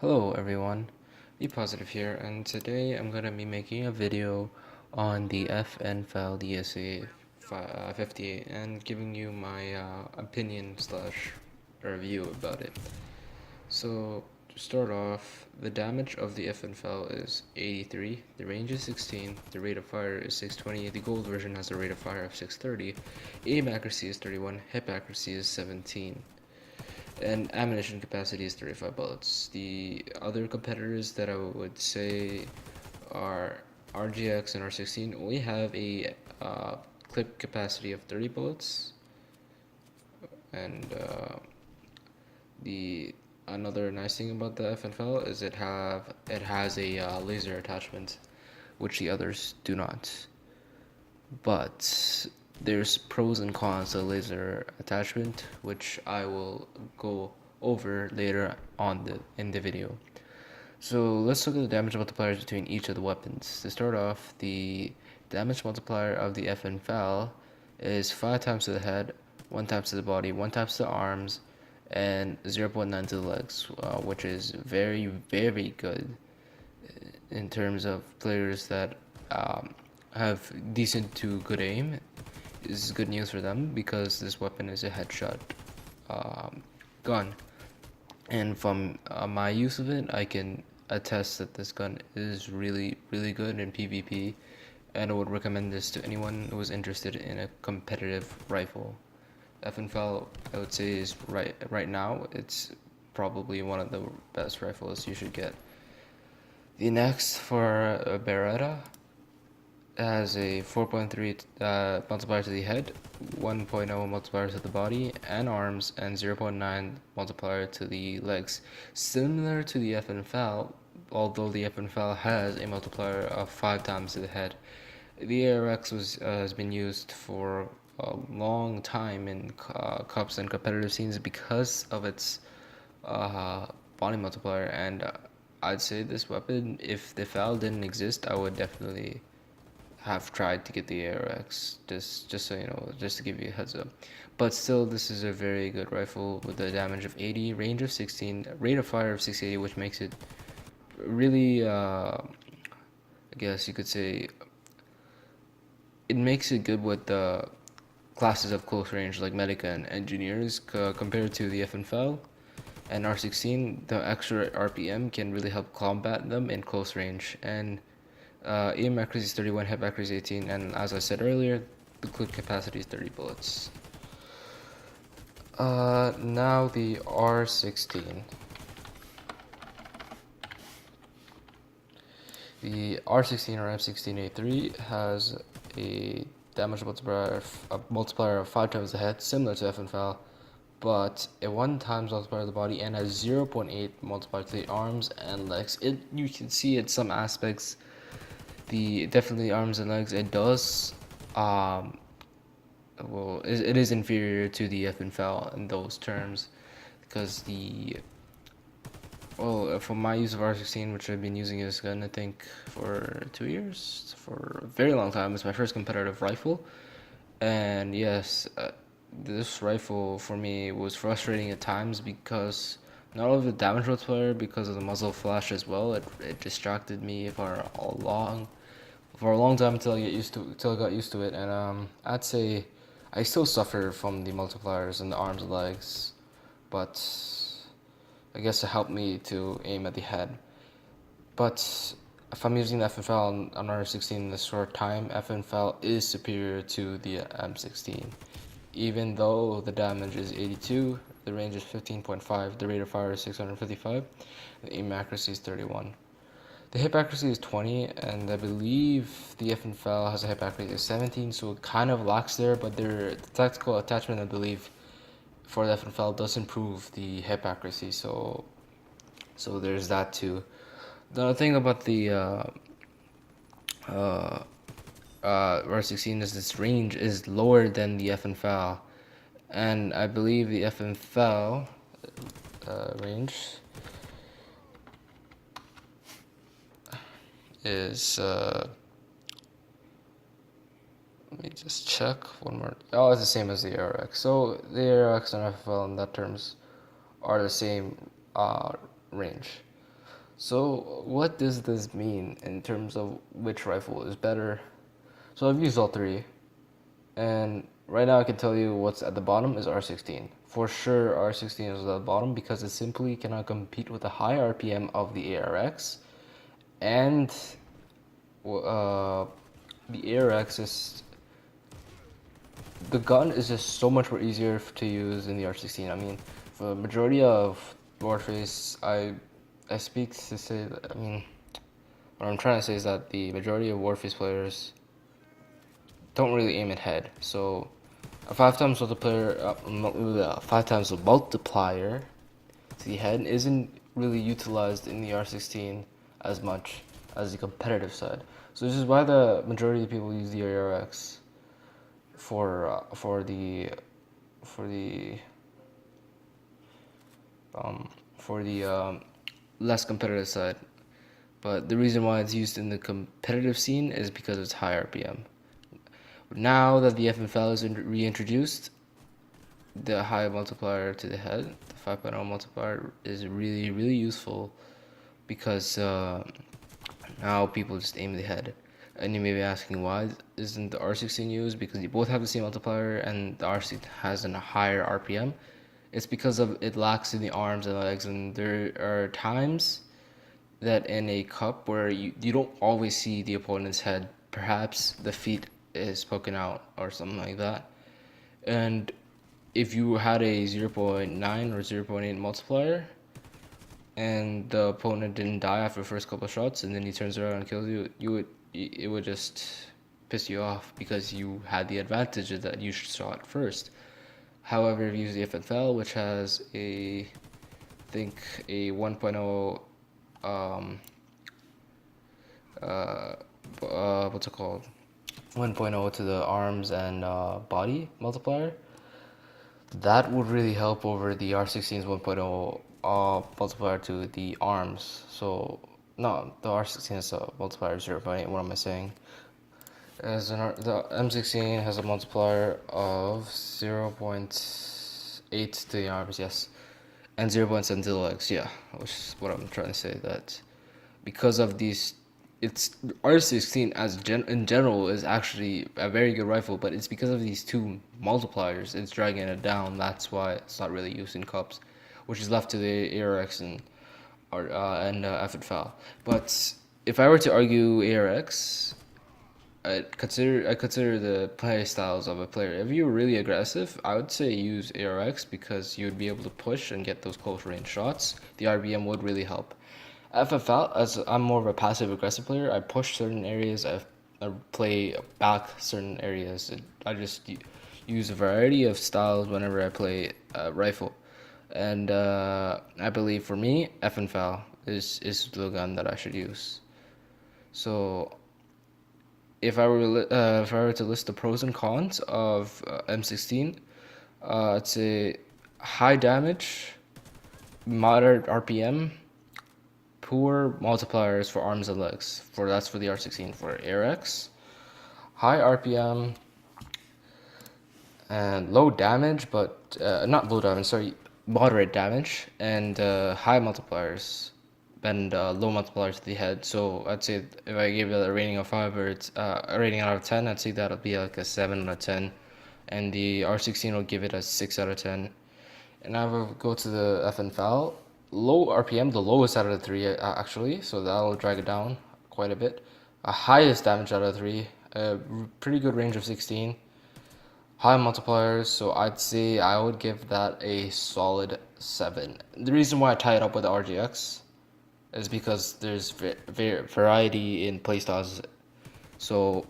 Hello everyone, Be Positive here, and today I'm going to be making a video on the FAL DSA-58 and giving you my opinion slash review about it. So to start off, the damage of the FAL is 83, the range is 16, the rate of fire is 620, the gold version has a rate of fire of 630, aim accuracy is 31, hip accuracy is 17. And ammunition capacity is 35 bullets. The other competitors that I would say are RGX and R16 only have a clip capacity of 30 bullets, and the another nice thing about the FNFL is it has a laser attachment, which the others do not. But there's pros and cons to laser attachment, which I will go over later on in the video. So let's look at the damage multipliers between each of the weapons. To start off, the damage multiplier of the FN FAL is 5 times to the head, 1 times to the body, 1 times to the arms, and 0.9 to the legs, which is very, very good in terms of players that have decent to good aim. Is good news for them because this weapon is a headshot gun, and from my use of it, I can attest that this gun is really good in PvP, and I would recommend this to anyone who is interested in a competitive rifle. FNFL, I would say, is right now it's probably one of the best rifles you should get. The next for a Beretta has a 4.3 multiplier to the head, 1.0 multiplier to the body and arms, and 0.9 multiplier to the legs. Similar to the FNFL, although the FNFL has a multiplier of 5 times to the head. The ARX has been used for a long time in cups and competitive scenes because of its body multiplier, and I'd say this weapon, if the FAL didn't exist, I would definitely have tried to get the ARX, just so you know, just to give you a heads up. But still, this is a very good rifle with a damage of 80, range of 16, rate of fire of 680, which makes it really, I guess you could say, it makes it good with the classes of close range like Medica and Engineers compared to the FNFL and R16. The extra RPM can really help combat them in close range, and aim accuracy is 31, hip accuracy 18, and as I said earlier, the clip capacity is 30 bullets. Now the R16. The R16 or M16A3 has a damage multiplier of 5 times the head, similar to FNFL, but a 1 times multiplier to the body and a 0.8 multiplier to the arms and legs. You can see in some aspects, definitely arms and legs, it does it is inferior to the FNFL in those terms, because for my use of R16, which I've been using this gun I think for 2 years, for a very long time. It's my first competitive rifle, and yes, this rifle for me was frustrating at times because not only the damage multiplier, because of the muzzle flash as well. It distracted me for a long time until I got used to it, and I'd say I still suffer from the multipliers in the arms and legs, but I guess it helped me to aim at the head. But if I'm using the FNFL on R16 in this short time, FNFL is superior to the M16. Even though the damage is 82, the range is 15.5, the rate of fire is 655, the aim accuracy is 31. The hip accuracy is 20, and I believe the FNFL has a hip accuracy of 17, so it kind of lacks there, but the tactical attachment, I believe, for the FNFL does improve the hip accuracy, so there's that too. The other thing about the R16 is this range is lower than the FNFL, and I believe the FNFL range is let me just check one more. Oh, it's the same as the ARX. So the ARX and FFL in that terms are the same range. So what does this mean in terms of which rifle is better? So I've used all three, and right now I can tell you what's at the bottom is R16. For sure, R16 is at the bottom because it simply cannot compete with the high RPM of the ARX, and uh, the ARX is the gun is just so much more easier to use in the R16. I mean, for the majority of Warface, I speak to say that, I mean, what I'm trying to say is that the majority of Warface players don't really aim at head. So a 5 times multiplier, 5 times the multiplier to the head isn't really utilized in the R16 as much as the competitive side. So this is why the majority of people use the ARX for the less competitive side. But the reason why it's used in the competitive scene is because it's high RPM. Now that the FFL is reintroduced, the high multiplier to the head, the 5.0 multiplier, is really, really useful because now people just aim the head. And you may be asking, why isn't the R16 used? Because you both have the same multiplier and the R16 has a higher RPM. It's because of it lacks in the arms and legs, and there are times that in a cup where you don't always see the opponent's head. Perhaps the feet is poking out or something like that. And if you had a 0.9 or 0.8 multiplier and the opponent didn't die after the first couple of shots and then he turns around and kills you, it would just piss you off because you had the advantage that you shot first. However, if you use the FFL, which has I think a 1.0 what's it called? 1.0 to the arms and body multiplier. That would really help over the R16's 1.0 multiplier to the arms. So, no, the R16 has a multiplier of 0.8. What am I saying? The M16 has a multiplier of 0.8 to the arms, yes. And 0.7 to the legs, yeah. Which is what I'm trying to say. That because of these, it's R16 in general is actually a very good rifle, but it's because of these two multipliers it's dragging it down. That's why it's not really used in cups, which is left to the ARX and FAL. But if I were to argue ARX, I consider the play styles of a player. If you're really aggressive, I would say use ARX because you would be able to push and get those close range shots. The RBM would really help. FFL, as I'm more of a passive aggressive player, I push certain areas, I play back certain areas. I just use a variety of styles whenever I play rifle. And I believe for me, FFL is the gun that I should use. So if I were to list the pros and cons of M16, I'd say high damage, moderate RPM, poor multipliers for arms and legs. That's for the R16. For ARX, high RPM and low damage, but not low damage. Sorry, moderate damage and high multipliers and low multipliers to the head. So I'd say if I gave it a rating of 5 or it's a rating out of 10, I'd say that'll be like a 7 out of 10, and the R16 will give it a 6 out of 10. And I will go to the FNFAL. Low RPM, the lowest out of the three actually, so that'll drag it down quite a bit. Highest damage out of the three, pretty good range of 16. High multipliers, so I'd say I would give that a solid 7. The reason why I tie it up with the RGX is because there's variety in playstyles. So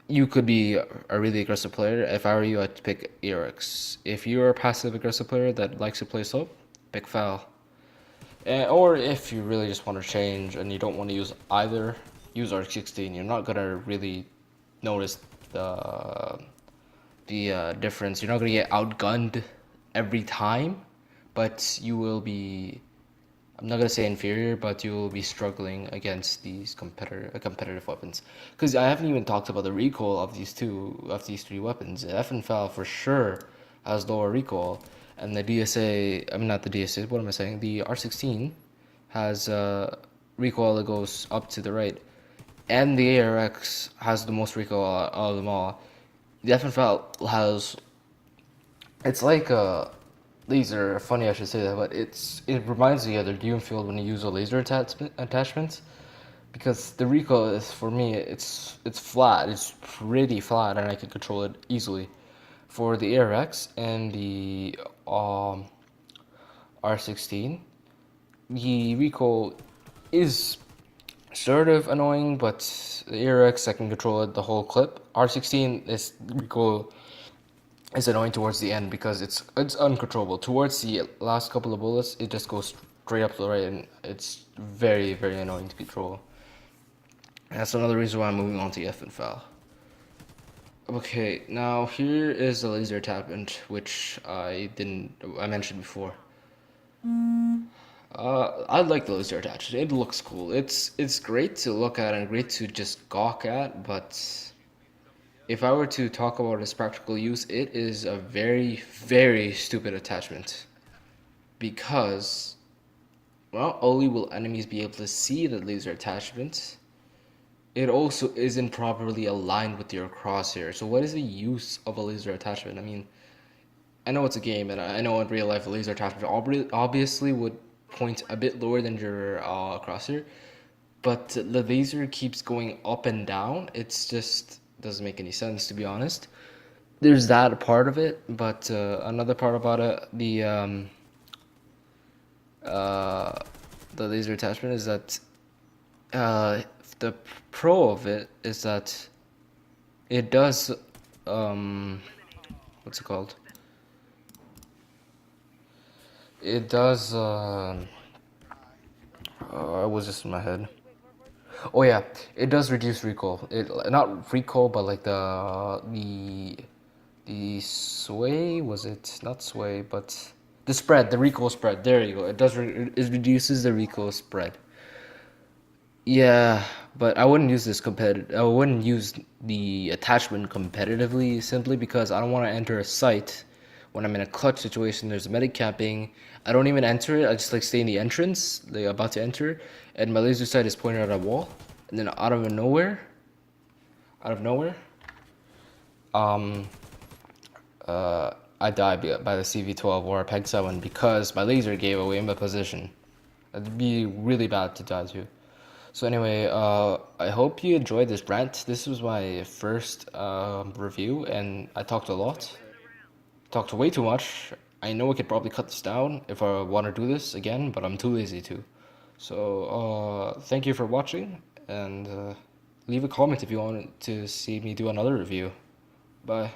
you could be a really aggressive player. If I were you, I'd pick ARX. If you're a passive aggressive player that likes to play slow, pick FAL. Or if you really just want to change and you don't want to use either, use R16. You're not gonna really notice the difference. You're not gonna get outgunned every time, but you will be, I'm not gonna say inferior, but you will be struggling against these competitive weapons. Because I haven't even talked about the recoil of these three weapons. F and FAL for sure has lower recoil, and the DSA, I mean not the DSA. What am I saying? The R16 has recoil that goes up to the right. And the ARX has the most recoil out of them all. The FFL has, it's like a laser. Funny I should say that, but it reminds me of the Doom Field when you use a laser attachment, because the recoil is, for me, it's flat. It's pretty flat, and I can control it easily. For the ARX and the R16, the recoil is sort of annoying, but the ARX, I can control it the whole clip. R16 is recoil is annoying towards the end because it's uncontrollable. Towards the last couple of bullets, it just goes straight up to the right, and it's very, very annoying to control. And that's another reason why I'm moving on to F and FAL. Okay, now here is the laser attachment, which I mentioned before. I like the laser attachment. It looks cool. It's great to look at and great to just gawk at, but if I were to talk about its practical use, it is a very, very stupid attachment. Because not only will enemies be able to see the laser attachment, it also isn't properly aligned with your crosshair. So what is the use of a laser attachment? I mean, I know it's a game, and I know in real life a laser attachment obviously would point a bit lower than your crosshair, but the laser keeps going up and down. It's just doesn't make any sense, to be honest. There's that part of it, but another part about it, the laser attachment, is that the pro of it is that it does what's it called? It does it was just in my head. Oh yeah, it does reduce recoil. It not recoil, but like the sway, was it not sway, but the spread, the recoil spread. There you go. It reduces the recoil spread. Yeah, but I wouldn't use this competitive. I wouldn't use the attachment competitively, simply because I don't want to enter a site when I'm in a clutch situation. There's medic camping. I don't even enter it. I just like stay in the entrance, like about to enter, and my laser sight is pointed at a wall, and then out of nowhere, um, I die by the CV-12 or a PEG 7 because my laser gave away my position. That'd be really bad to die to. So anyway, I hope you enjoyed this rant. This was my first review, and I talked a lot. Talked way too much. I know I could probably cut this down if I want to do this again, but I'm too lazy to. So, thank you for watching, and leave a comment if you want to see me do another review. Bye.